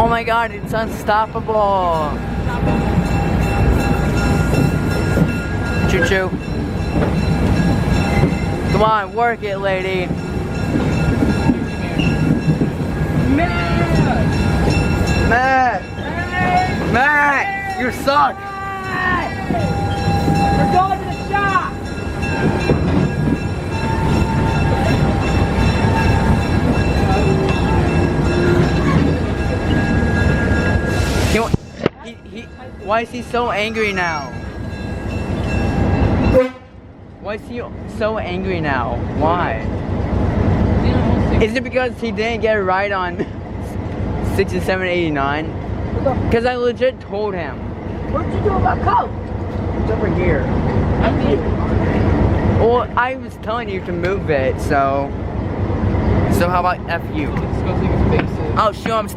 Oh my god, it's unstoppable. Choo choo. Come on, work it, lady. Matt! Matt! You suck! We're going to the shop! Why is he so angry now? Why is he so angry now? Why? Is it because he didn't get it right on 6789? Because I legit told him. What did you do about coke? It's over here. I mean, Well, I was telling you to move it, so how about F you? let's go take a fix it. Oh, show him.